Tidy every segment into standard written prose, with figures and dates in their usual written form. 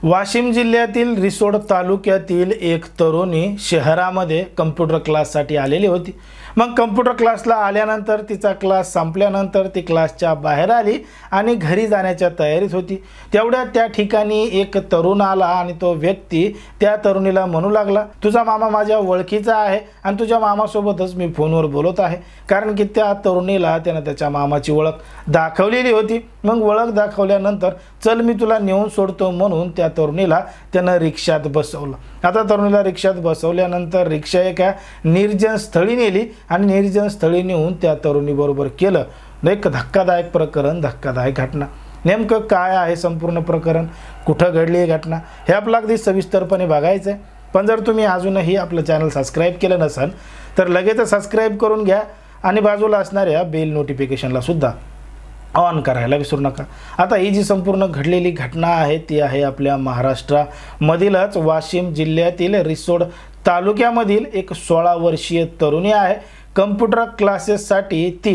वाशिम जिल्ह्यातील रिसोड तालुक्यातील एक तरुणी शहरामध्ये कम्प्युटर क्लाससाठी आलेली होती। मग कम्प्युटर क्लासला आल्यानंतर तिचा क्लास संपल्यानंतर ती क्लासच्या बाहेर आली आणि घरी जाण्याच्या तयारीत होती। तेवढ्यात त्या ठिकाणी एक तरुण आला आणि तो व्यक्ती त्या तरुणीला म्हणू लागला, तुझा मामा माझ्या ओळखीचा आहे आणि तुझ्या मामासोबतच मी फोनवर बोलत आहे। कारण की त्या तरुणीला त्याने त्याच्या मामाची ओळख दाखवलेली होती। मग ओळख दाखवल्यानंतर चल मी तुला नेऊन सोडतो म्हणून त्या तरुणीला त्यानं रिक्षात बसवलं। आता तरुणीला रिक्षात बसवल्यानंतर रिक्षा एका निर्जन स्थळी नेली आणि निर्जन स्थळी नेऊन त्या तरुणीबरोबर केलं एक धक्कादायक प्रकरण, धक्कादायक घटना। नेमकं काय आहे संपूर्ण प्रकरण, कुठं घडली ही घटना, हे आपल्याला अगदी सविस्तरपणे बघायचं आहे। पण जर तुम्ही अजूनही आपलं चॅनल सबस्क्राईब केलं नसेल तर लगेच सबस्क्राईब करून घ्या आणि बाजूला असणाऱ्या बेल नोटिफिकेशनला सुद्धा ऑन करायला विसरू नका। आता ही जी संपूर्ण घडलेली घटना आहे ती आहे आपल्या महाराष्ट्रामधीलच वाशिम जिल्ह्यातील रिसोड तालुक्यामधील एक 16 वर्षीय तरुणी आहे। कम्प्युटर क्लासेससाठी ती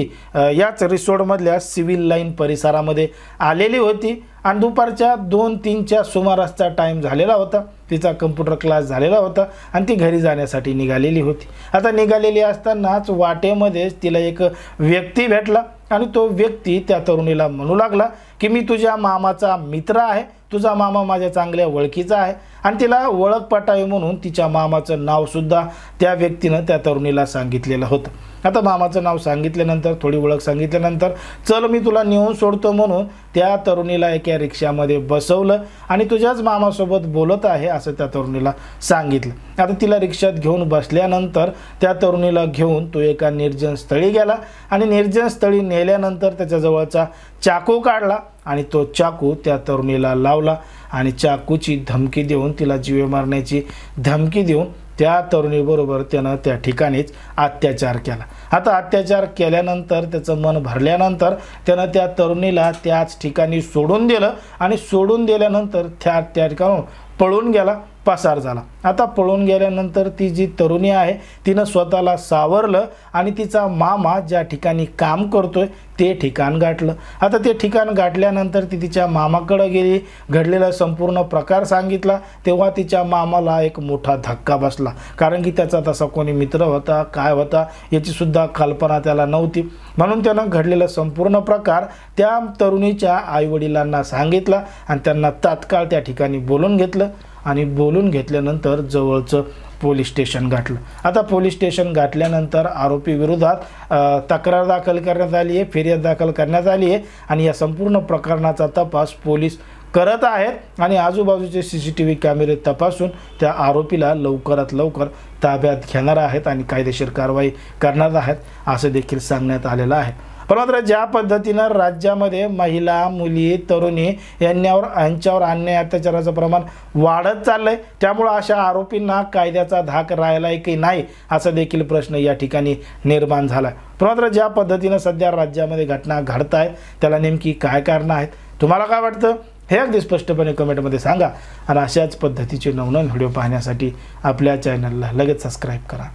याच रिसोडमधल्या सिव्हिल लाईन परिसरामध्ये आलेली होती आणि दुपारच्या 2-3च्या सुमारासचा टाईम झालेला होता। तिचा कम्प्युटर क्लास झालेला होता आणि ती घरी जाण्यासाठी निघालेली होती। आता निघालेली असतानाच वाटेमध्येच तिला एक व्यक्ती भेटला आणि तो व्यक्ती त्या तरुणीला म्हणू लागला की मी तुझ्या मामाचा मित्र आहे, तुझा मामा माझ्या चांगल्या ओळखीचा आहे आणि तिला ओळख पटावी म्हणून तिच्या मामाचं नाव सुद्धा त्या व्यक्तीनं त्या तरुणीला सांगितलेलं होतं। आता मामाचं नाव सांगितल्यानंतर थोडी ओळख सांगितल्यानंतर चल मी तुला नेऊन सोडतो म्हणून त्या तरुणीला एका रिक्षामध्ये बसवलं आणि तुझ्याच मामासोबत बोलत आहे असं त्या तरुणीला सांगितलं। आता तिला रिक्षात घेऊन बसल्यानंतर त्या तरुणीला घेऊन तो एका निर्जन स्थळी गेला आणि निर्जन स्थळी नेल्यानंतर त्याच्याजवळचा चाकू काढला आणि तो चाकू त्या तरुणीला लावला आणि चाकूची धमकी देऊन तिला जीवे मारण्याची धमकी देऊन त्या तरुणीबरोबर त्यानं त्या ठिकाणीच अत्याचार केला। आता अत्याचार केल्यानंतर त्याचं मन भरल्यानंतर त्यानं त्या तरुणीला त्याच ठिकाणी सोडून दिलं आणि सोडून दिल्यानंतर त्या ठिकाणून पळून गेला, पसार झाला। आता पळून गेल्यानंतर ती जी तरुणी आहे तिनं स्वतःला सावरलं आणि तिचा मामा ज्या ठिकाणी काम करतोय ते ठिकाण गाठलं। आता ते ठिकाण गाठल्यानंतर ती तिच्या मामाकडे गेली, घडलेला संपूर्ण प्रकार सांगितला। तेव्हा तिच्या मामाला एक मोठा धक्का बसला, कारण की त्याचा तसा कोणी मित्र होता काय होता याची सुद्धा कल्पना त्याला नव्हती। म्हणून त्यानं घडलेला संपूर्ण प्रकार त्या तरुणीच्या आईवडिलांना सांगितला आणि त्यांना तात्काळ त्या ठिकाणी बोलून घेतलं आणि बोलून घेतल्यानंतर जवळचं पोलीस स्टेशन गाठलं। आता पोलीस स्टेशन गाठल्यानंतर आरोपी विरोधात तक्रार दाखल करण्यात आली आहे, फिर्याद दाखल करण्यात आली आहे आणि या संपूर्ण प्रकरणाचा तपास पोलीस करत आहेत आणि आजूबाजूचे CCTV कॅमेरे तपासून त्या आरोपीला लवकरात लवकर ताब्यात घेणार आहेत आणि कायदेशीर कारवाई करणार आहेत असं देखील सांगण्यात आलेलं आहे। पण मात्र ज्या पद्धतीनं राज्यामध्ये महिला, मुली, तरुणी यांच्यावर अन्याय अत्याचाराचं प्रमाण वाढत चाललंय, त्यामुळे अशा आरोपींना कायद्याचा धाक राहिलाय की नाही असा देखील प्रश्न या ठिकाणी निर्माण झालाय। पण मात्र ज्या पद्धतीनं सध्या राज्यामध्ये घटना घडत आहेत त्याला नेमकी काय कारणं आहेत, तुम्हाला काय वाटतं हे अगदी स्पष्टपणे कमेंटमध्ये सांगा आणि अशाच पद्धतीचे नवनवीन व्हिडिओ पाहण्यासाठी आपल्या चॅनलला लगेच सबस्क्राईब करा।